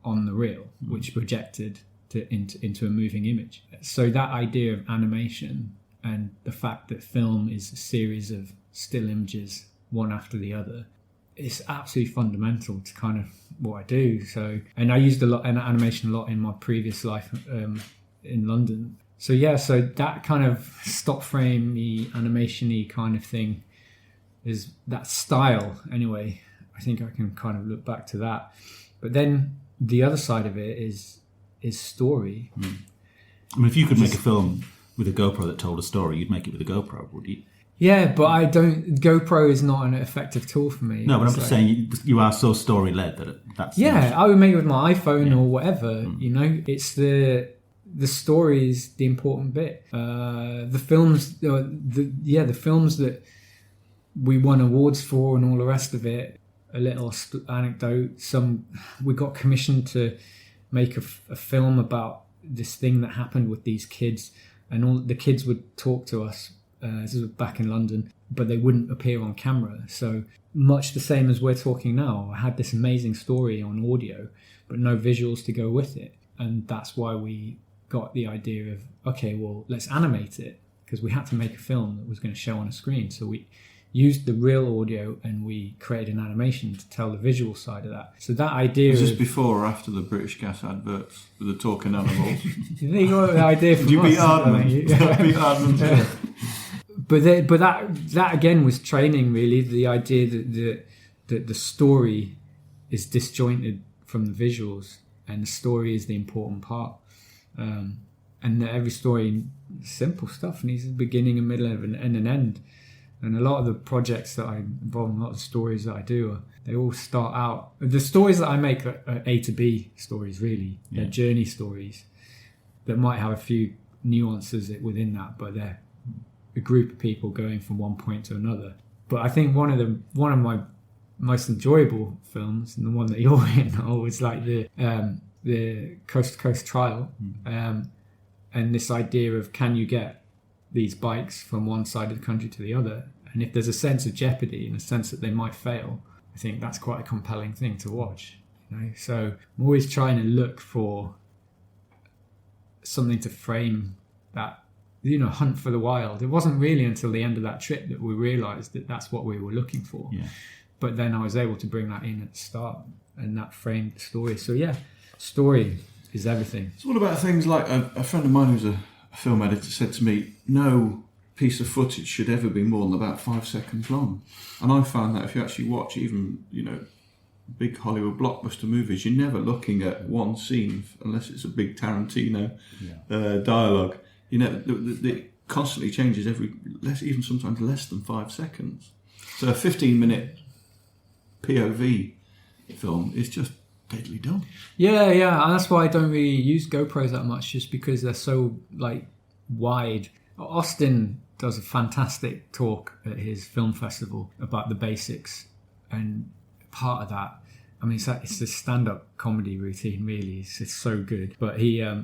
on the reel, which projected into a moving image. So that idea of animation and the fact that film is a series of still images, one after the other, is absolutely fundamental to kind of what I do. So, and I used animation a lot in my previous life in London. So yeah, so that kind of stop frame-y, animation-y kind of thing is that style anyway. I think I can kind of look back to that. But then the other side of it is story. I mean, if you could make a film with a GoPro that told a story, you'd make it with a GoPro, would you? Yeah, but GoPro is not an effective tool for me. No, but I'm just saying you are so story-led that's... Yeah, I would make it with my iPhone or whatever, you know. It's the the story is the important bit. The films, the films that we won awards for and all the rest of it. A little anecdote. We got commissioned to make a film about this thing that happened with these kids, and all the kids would talk to us. This was back in London, but they wouldn't appear on camera. So much the same as we're talking now. I had this amazing story on audio, but no visuals to go with it, and that's why we got the idea of, okay, well, let's animate it, because we had to make a film that was going to show on a screen. So we used the real audio and we created an animation to tell the visual side of that. So that idea was this before or after the British Gas adverts with the talking animals? They got the idea from Did you us, beat Hardman? Beat Hardman too. But that again was training, really. The idea that the story is disjointed from the visuals, and the story is the important part. And that every story, simple stuff, needs a beginning, a middle, and an end. And a lot of the projects that I'm involved in, a lot of the stories that I do, they all start out. The stories that I make are A to B stories, really. Yeah. They're journey stories that might have a few nuances within that, but they're a group of people going from one point to another. But I think one of my most enjoyable films, and the one that you're in, always like the Coast to Coast Trial, and this idea of, can you get these bikes from one side of the country to the other? And if there's a sense of jeopardy and a sense that they might fail, I think that's quite a compelling thing to watch. So I'm always trying to look for something to frame that, hunt for the wild. It wasn't really until the end of that trip that we realised that that's what we were looking for. Yeah. But then I was able to bring that in at the start, and that framed the story. So yeah, story is everything. So what about things like a friend of mine who's a film editor said to me, no piece of footage should ever be more than about 5 seconds long. And I found that if you actually watch even, big Hollywood blockbuster movies, you're never looking at one scene unless it's a big Tarantino dialogue. It constantly changes even sometimes less than 5 seconds. So a 15-minute POV film is just deadly dull. Yeah, and that's why I don't really use GoPros that much, just because they're so wide. Austin does a fantastic talk at his film festival about the basics, and part of that, it's a stand-up comedy routine, really. It's so good. But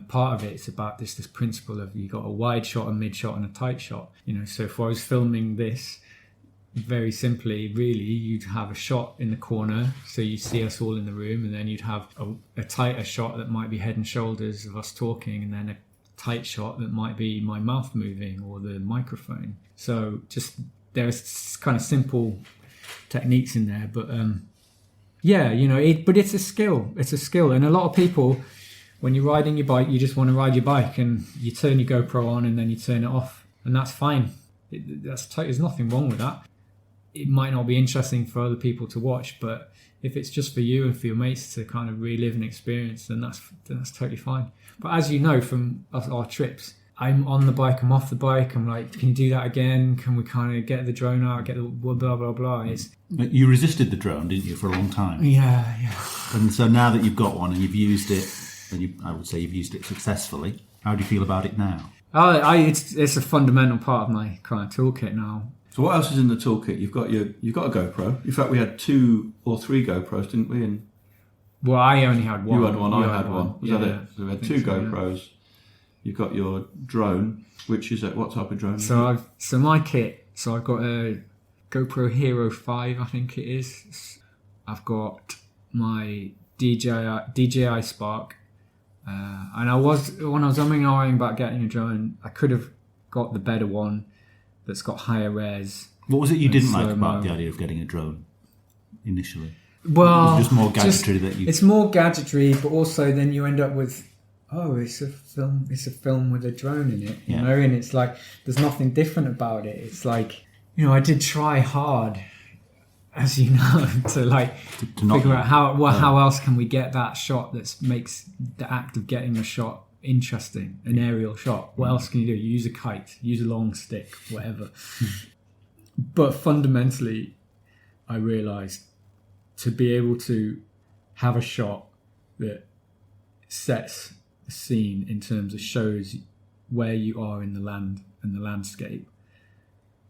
part of it's about this principle of, you got a wide shot, a mid shot, and a tight shot. So if I was filming this, very simply, really, you'd have a shot in the corner, so you see us all in the room, and then you'd have a tighter shot that might be head and shoulders of us talking, and then a tight shot that might be my mouth moving or the microphone. So just there's kind of simple techniques in there, but but it's a skill. It's a skill, and a lot of people, when you're riding your bike, you just want to ride your bike, and you turn your GoPro on and then you turn it off, and that's fine. There's nothing wrong with that. It might not be interesting for other people to watch, but if it's just for you and for your mates to kind of relive an experience, then that's totally fine. But as you know from our trips, I'm on the bike, I'm off the bike, I'm like, can you do that again? Can we kind of get the drone out, get the blah, blah, blah. You resisted the drone, didn't you, for a long time? Yeah. And so now that you've got one and you've used it, and I would say you've used it successfully, how do you feel about it now? It's a fundamental part of my kind of toolkit now. So what else is in the toolkit? You've got a GoPro. In fact, we had 2 or 3 GoPros, didn't we? Well, I only had one. You had one. I had one. Was that it? So we had 2 GoPros. Yeah. You've got your drone, which is what type of drone? So my kit. So I've got a GoPro Hero 5, I think it is. I've got my DJI Spark. And when I was umming and ahhing about getting a drone, I could have got the better one that's got higher res. What was it you didn't like about the idea of getting a drone initially? Well, it was just more gadgetry It's more gadgetry, but also then you end up with, it's a film with a drone in it, and it's like there's nothing different about it. It's like, I did try hard, as you know, to figure out how else can we get that shot that makes the act of getting a shot interesting, an aerial shot. What else can you do? You use a kite, use a long stick, whatever. But fundamentally, I realised to be able to have a shot that sets the a scene in terms of shows where you are in the land and the landscape,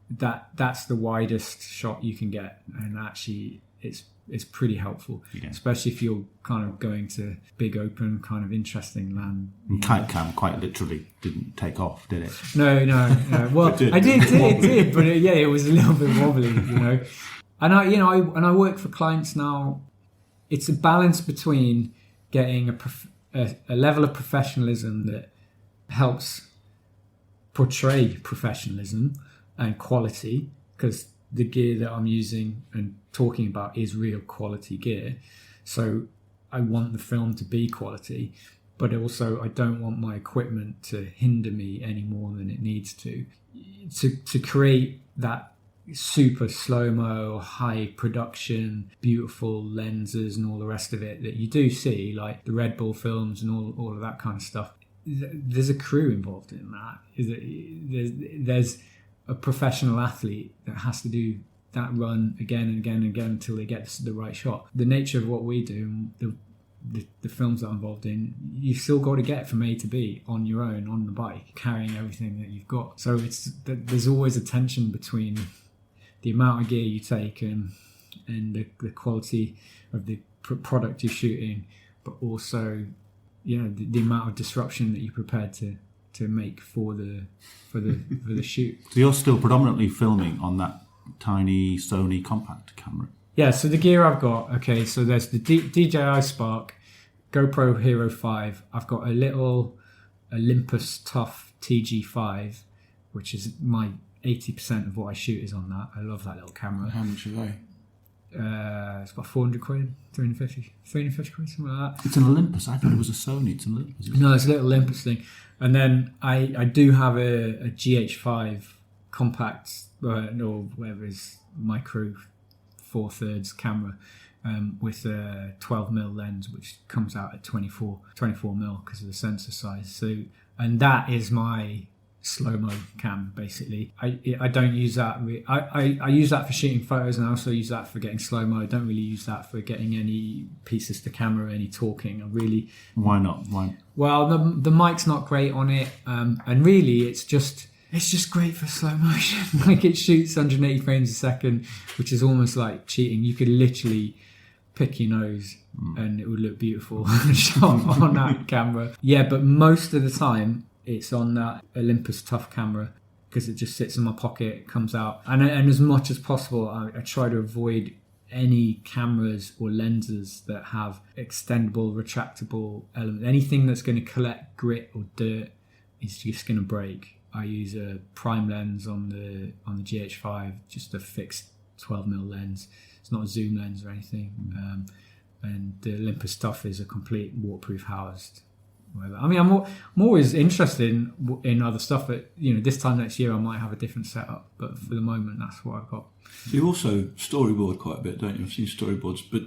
that's the widest shot you can get, and actually it's pretty helpful, especially if you're kind of going to big open kind of interesting land. And Kite Cam quite literally didn't take off, did it? No. Well, it did, but it was a little bit wobbly, And I work for clients now. It's a balance between getting a level of professionalism that helps portray professionalism and quality, because the gear that I'm using and talking about is real quality gear. So I want the film to be quality, but also I don't want my equipment to hinder me any more than it needs to. To create that super slow-mo, high production, beautiful lenses and all the rest of it that you do see, like the Red Bull films and all of that kind of stuff. There's a crew involved in that. There's a professional athlete that has to do that run again and again and again until they get the right shot. The nature of what we do, the films that I'm involved in, you've still got to get from A to B on your own, on the bike, carrying everything that you've got. So there's always a tension between the amount of gear you take and the quality of the product you're shooting, but also the amount of disruption that you're prepared to make for the shoot. So you're still predominantly filming on that tiny Sony compact camera? Yeah, so the gear I've got, okay, so there's the DJI Spark, GoPro Hero 5. I've got a little Olympus Tough TG5, which is my 80% of what I shoot is on that. I love that little camera. How much are they? It's about 400 quid, 350 quid, something like that. It's an Olympus. I thought it was a Sony. It's an Olympus. No, it's a little Olympus thing. And then I do have a GH5 compact, or whatever is micro 4/3 camera with a 12mm lens, which comes out at 24mm because of the sensor size. So, and that is my slow-mo cam, basically. I don't use that. I use that for shooting photos, and I also use that for getting slow-mo. I don't really use that for getting any pieces to camera, any talking. Why not? Why? Well, the mic's not great on it, and really it's just great for slow motion. Like, it shoots 180 frames a second, which is almost like cheating. You could literally pick your nose and it would look beautiful shot on that camera. Yeah, but most of the time it's on that Olympus Tough camera because it just sits in my pocket, comes out. And as much as possible, I try to avoid any cameras or lenses that have extendable, retractable elements. Anything that's going to collect grit or dirt is just going to break. I use a prime lens on the GH5, just a fixed 12mm lens. It's not a zoom lens or anything. And the Olympus Tough is a complete waterproof housed. I mean, I'm always interested in other stuff, but this time next year I might have a different setup. But for the moment, that's what I've got. You also storyboard quite a bit, don't you? I've seen storyboards, but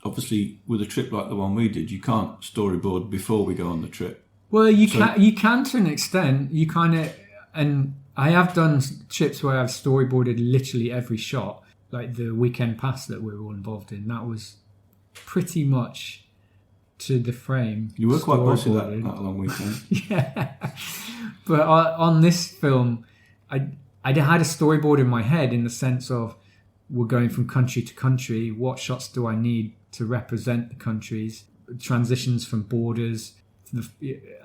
obviously with a trip like the one we did, you can't storyboard before we go on the trip. Well, you can to an extent. You kind of, and I have done trips where I've storyboarded literally every shot, like the weekend pass that we were all involved in. That was pretty much to the frame. You were quite bossy that long weekend. Yeah, but on this film, I had a storyboard in my head in the sense of we're going from country to country. What shots do I need to represent the countries? Transitions from borders.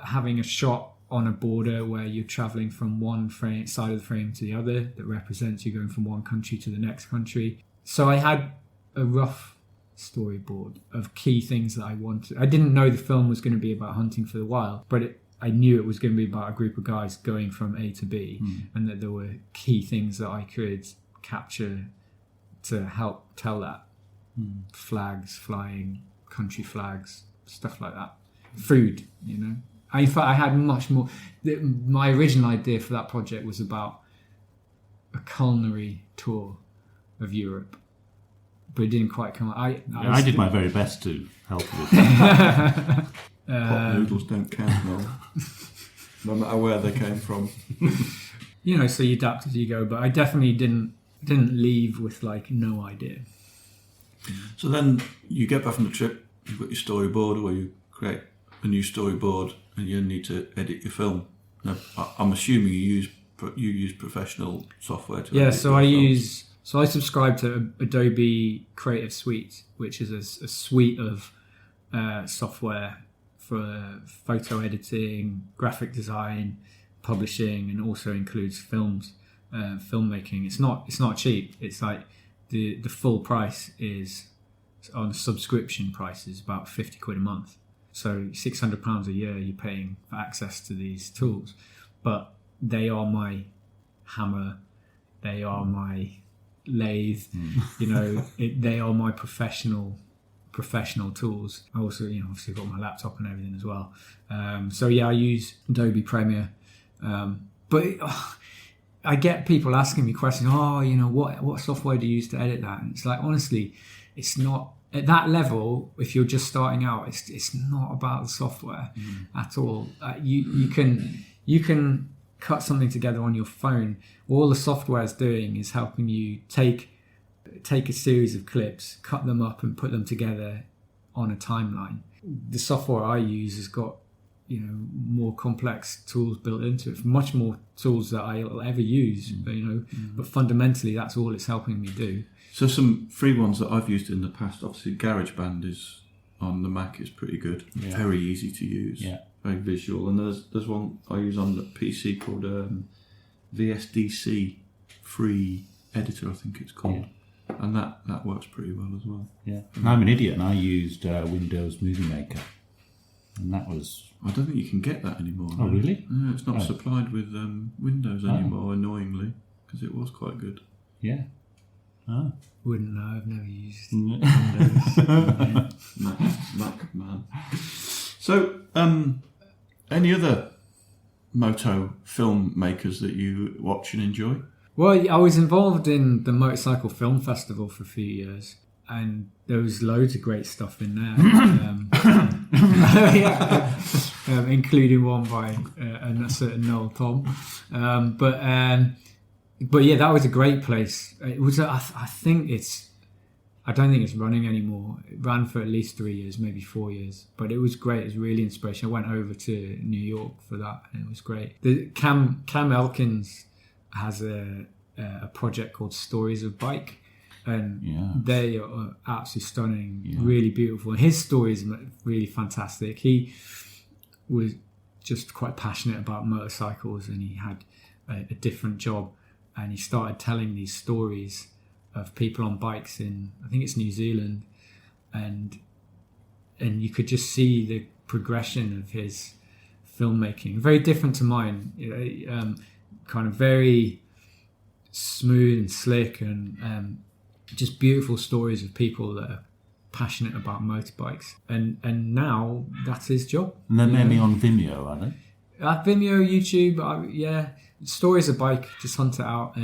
Having a shot on a border where you're traveling from one side of the frame to the other that represents you going from one country to the next country. So I had a rough storyboard of key things that I wanted. I didn't know the film was going to be about hunting for the wild, but I knew it was going to be about a group of guys going from A to B, and that there were key things that I could capture to help tell that. Flags flying, country flags, stuff like that. Food, In fact, I had much more. My original idea for that project was about a culinary tour of Europe, but it didn't quite come out. I did my very best to help with that. Pot noodles don't count, no matter where they came from. So you adapt as you go, but I definitely didn't leave with no idea. So then you get back from the trip, you've got your storyboard, or you create a new storyboard and you need to edit your film. Now, I'm assuming you use professional software to edit so your films. I subscribe to Adobe Creative Suite, which is a suite of software for photo editing, graphic design, publishing, and also includes filmmaking. It's not cheap. It's like the full price is on a subscription price is about £50 a month. So £600 a year you're paying for access to these tools, but they are my hammer, they are my lathe, they are my professional tools. I also, obviously got my laptop and everything as well. I use Adobe Premiere, but I get people asking me questions. What software do you use to edit that? And it's like, honestly, it's not at that level. If you're just starting out, it's not about the software at all. You can cut something together on your phone. All the software is doing is helping you take a series of clips, cut them up, and put them together on a timeline. The software I use has got more complex tools built into it, much more tools that I'll ever use. But fundamentally, that's all it's helping me do. So some free ones that I've used in the past, obviously GarageBand is on the Mac is pretty good, very easy to use, very visual. And there's one I use on the PC called VSDC Free Editor, I think it's called. And that works pretty well as well. Yeah, I'm an idiot, and I used Windows Movie Maker, and that was. I don't think you can get that anymore. Oh, really? No, it's not supplied with Windows anymore, annoyingly, because it was quite good. Yeah. Oh. Wouldn't know. I've never used Windows. Mac man. So, any other moto filmmakers that you watch and enjoy? Well, I was involved in the Motorcycle Film Festival for a few years, and there was loads of great stuff in there, including one by a certain Noel Tom. But yeah, that was a great place. It was. I don't think it's running anymore. It ran for at least 3 years, maybe 4 years. But it was great. It was really inspirational. I went over to New York for that, and it was great. Cam Elkins has a project called Stories of Bike, and they are absolutely stunning, really beautiful. And his story is really fantastic. He was just quite passionate about motorcycles, and he had a different job, and he started telling these stories of people on bikes in, I think it's New Zealand, and you could just see the progression of his filmmaking, very different to mine. Kind of very smooth and slick, and just beautiful stories of people that are passionate about motorbikes. And now that's his job. And they're mainly on Vimeo, are they? Vimeo, YouTube, Stories of Bike. Just hunt it out,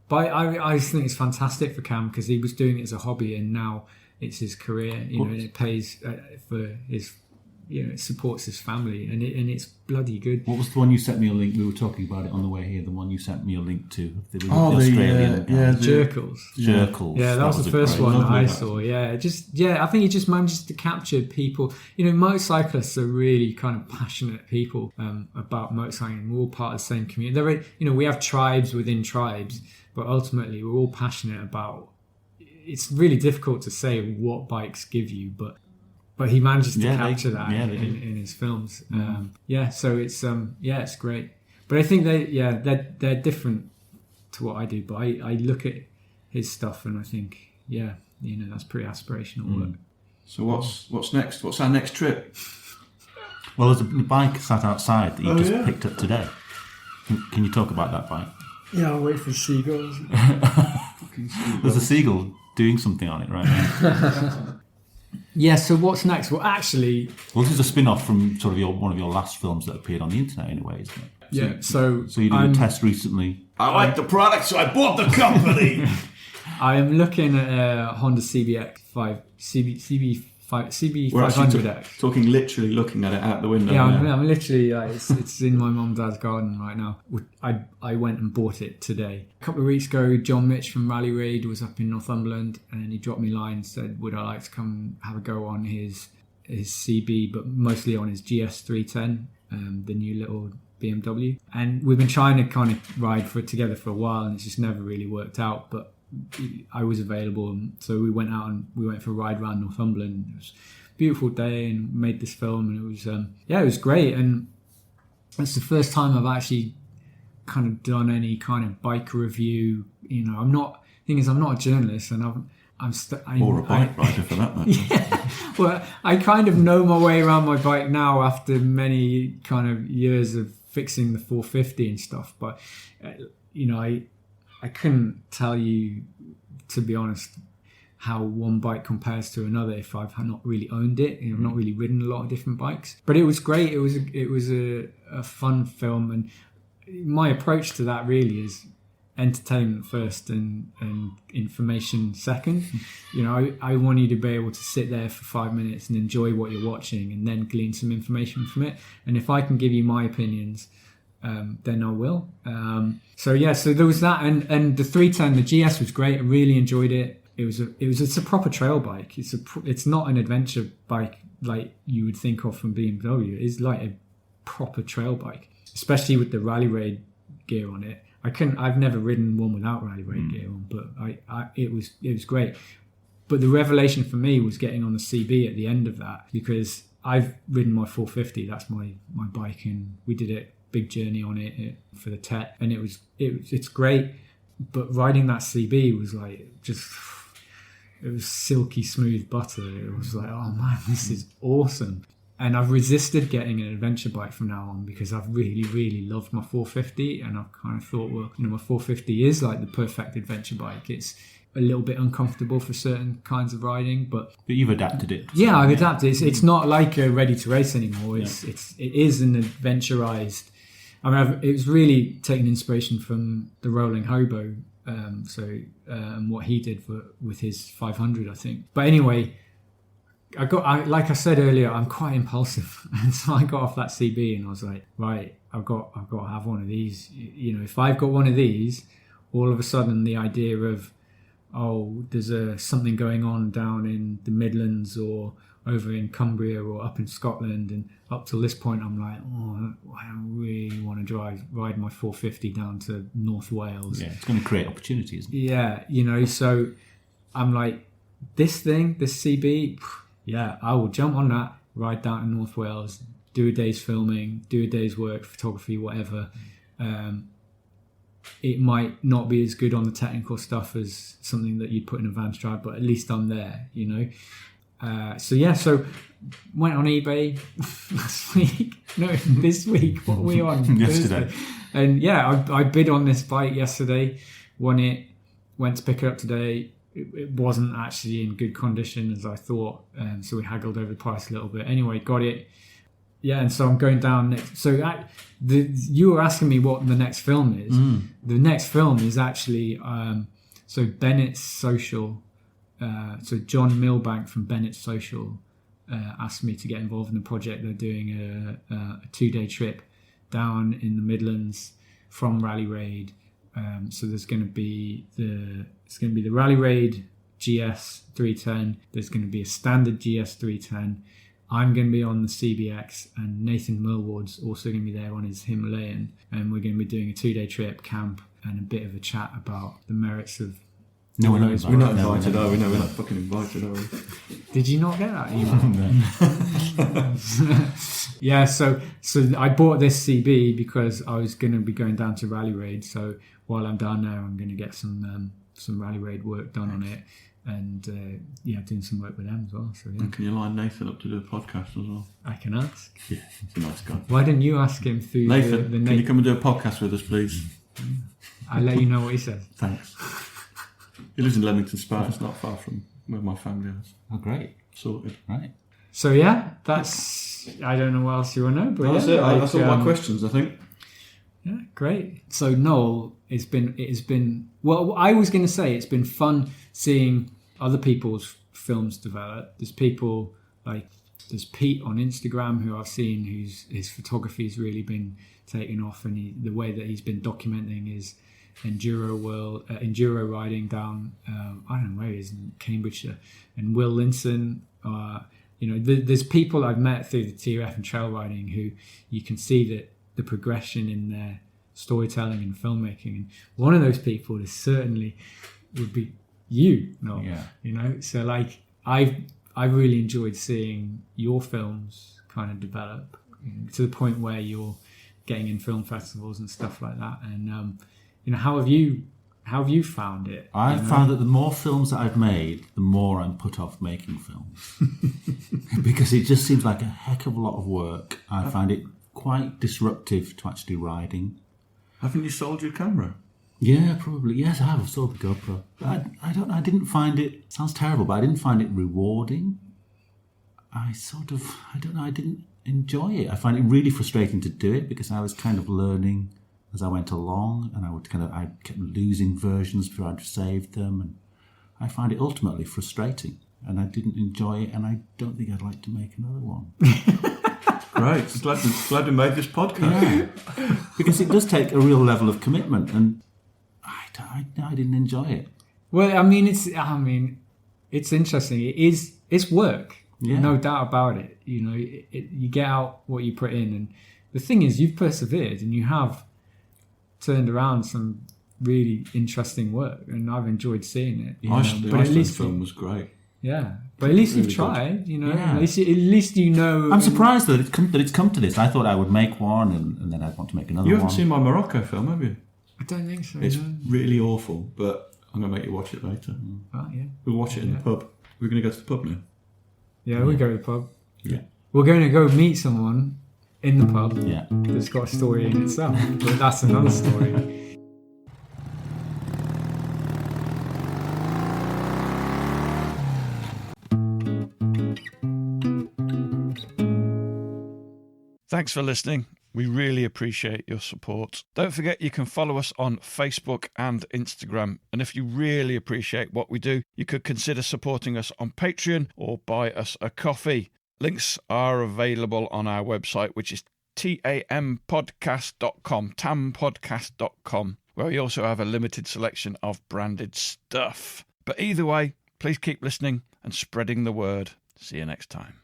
but I just think it's fantastic for Cam, because he was doing it as a hobby, and now it's his career. And it pays for his. It supports his family, and it's bloody good. What was the one you sent me a link? We were talking about it on the way here. The one you sent me a link to. The Australian Jerkles. Jerkles. Yeah, that was the first one that I saw. I think he just manages to capture people. Motorcyclists are really kind of passionate people about motorcycling. We're all part of the same community. We have tribes within tribes, but ultimately we're all passionate about. It's really difficult to say what bikes give you, but he manages to capture that in his films. So it's great. But I think they're different to what I do. But I look at his stuff and I think, that's pretty aspirational work. So what's next? What's our next trip? Well, there's a bike sat outside that you just picked up today. Can you talk about that bike? Yeah, I'll wait for seagulls. There's a seagull doing something on it right now. Yeah, so what's next? Well, actually... Well, this is a spin-off from sort of one of your last films that appeared on the internet in a way, isn't it? Yeah, so you did a test recently. I like the product, so I bought the company! I am looking at a Honda CB500X. We're actually talking literally looking at it out the window. Yeah, I'm literally... it's in my mum and dad's garden right now. I went and bought it today. A couple of weeks ago, John Mitch from Rally Raid was up in Northumberland, and he dropped me a line and said, would I like to come have a go on his his CB, but mostly on his GS310, the new little BMW. And we've been trying to kind of ride for it together for a while, and it's just never really worked out. But I was available, and so we went out and we went for a ride around Northumberland. It was a beautiful day, and made this film, and it was it was great. And it's the first time I've actually kind of done any kind of bike review. You know, I'm not a journalist, and or a bike rider for that matter. Yeah, well, I kind of know my way around my bike now after many kind of years of fixing the 450 and stuff. But you know, I couldn't tell you, to be honest, how one bike compares to another if I've not really owned it. You know, I've not really ridden a lot of different bikes. But it was great. It was a fun film, and my approach to that really is entertainment first and information second. You know, I want you to be able to sit there for 5 minutes and enjoy what you're watching, and then glean some information from it. And if I can give you my opinions, then I will. So there was that, and the 310, the GS was great. I really enjoyed it. It's a proper trail bike. It's not an adventure bike like you would think of from BMW. It's like a proper trail bike, especially with the Rally Raid gear on it. I've never ridden one without Rally Raid gear on, but it was great. But the revelation for me was getting on the CB at the end of that, because I've ridden my 450. That's my bike, and we did a big journey on it for the TET, and it's great. But riding that CB was like it was silky smooth butter. It was like, oh man, this is awesome. And I've resisted getting an adventure bike from now on, because I've really, really loved my 450. And I've kind of thought, well, you know, my 450 is like the perfect adventure bike. It's a little bit uncomfortable for certain kinds of riding, but you've adapted it. Yeah, I've adapted. It's not like a ready to race anymore. It is an adventurized. I mean, it was really taking inspiration from the Rolling Hobo. What he did with his 500, I think. But anyway, like I said earlier, I'm quite impulsive, and so I got off that CB and I was like, right, I've got to have one of these. You know, if I've got one of these, all of a sudden the idea of, oh, there's something going on down in the Midlands or over in Cumbria or up in Scotland, and up till this point I'm like, oh, I don't really want to ride my 450 down to North Wales. Yeah, it's going to create opportunities, isn't it? Yeah, you know, so I'm like, this CB, yeah, I will jump on that, ride down to North Wales, do a day's filming, do a day's work, photography, whatever. It might not be as good on the technical stuff as something that you'd put in a van strap, but at least I'm there, you know. So went on eBay last week. No, this week. What were we on? Yesterday. Thursday. And yeah, I bid on this bike yesterday, won it, went to pick it up today. It wasn't actually in good condition as I thought, so we haggled over the price a little bit. Anyway, got it. Yeah, and so I'm going down next. So you were asking me what the next film is. The next film is actually so Bennett's Social. So John Milbank from Bennett's Social asked me to get involved in the project. They're doing a 2-day trip down in the Midlands from Rally Raid. So there's going to be the Rally Raid GS 310. There's going to be a standard GS 310. I'm going to be on the CBX, and Nathan Millward's also going to be there on his Himalayan, and we're going to be doing a 2-day trip, camp, and a bit of a chat about the merits of. No one knows. We're not invited, are we? No, we're not fucking invited, are we? Did you not get that email? Yeah, so I bought this CB because I was going to be going down to Rally Raid. So while I'm down there, I'm going to get some Rally Raid work done on it, and doing some work with them as well. So yeah. And can you line Nathan up to do a podcast as well? I can ask. Yeah, he's a nice guy. Why didn't you ask him through Nathan? the Can you come and do a podcast with us, please? I'll let you know what he says. Thanks. He lives in Leamington Spa. It's not far from where my family is. Oh, great. Sorted. Right. So yeah, that's. I don't know what else you want to know, but That's it. That's all my questions, I think. Yeah, great. So Noel, it has been. Well, I was going to say it's been fun seeing other people's films develop. There's people like there's Pete on Instagram who I've seen his photography's really been taken off, and the way that he's been documenting his enduro riding down I don't know where he is, in Cambridgeshire. And Will Linson, there's people I've met through the TRF and trail riding who you can see that the progression in their storytelling and filmmaking. And one of those people is certainly would be you, Noel. Yeah. So like I really enjoyed seeing your films kind of develop to the point where you're getting in film festivals and stuff like that. And how have you found it? I've found that the more films that I've made, the more I'm put off making films. Because it just seems like a heck of a lot of work. I find it quite disruptive to actually riding. Haven't you sold your camera? Yeah, probably. Yes, I have. I've sold the GoPro. But I don't know. I didn't find it, sounds terrible, but I didn't find it rewarding. I didn't enjoy it. I find it really frustrating to do it because I was kind of learning as I went along, and I kept losing versions before I'd saved them, and I find it ultimately frustrating, and I didn't enjoy it, and I don't think I'd like to make another one. Great. Glad we made this podcast. Yeah. Because it does take a real level of commitment, and I didn't enjoy it. Well, it's interesting. It's work. Yeah. No doubt about it. You get out what you put in, and the thing is, you've persevered, and you have turned around some really interesting work, and I've enjoyed seeing it. The Iceland film was great. Yeah, but at least Really you've tried. Yeah. At least you know. I'm surprised that it's come to this. I thought I would make one, and then I'd want to make another one. You haven't seen my Morocco film, have you? I don't think so. It's no. really awful, but I'm going to make you watch it later. Oh, yeah. We'll watch it in the pub. We're going to go to the pub now. Yeah, we'll go to the pub. Yeah. We're going to go meet someone in the pub Yeah. that's got a story in itself, but that's another story. Thanks for listening. We really appreciate your support. Don't forget you can follow us on Facebook and Instagram. And if you really appreciate what we do, you could consider supporting us on Patreon or buy us a coffee. Links are available on our website, which is tampodcast.com, tampodcast.com, where we also have a limited selection of branded stuff. But either way, please keep listening and spreading the word. See you next time.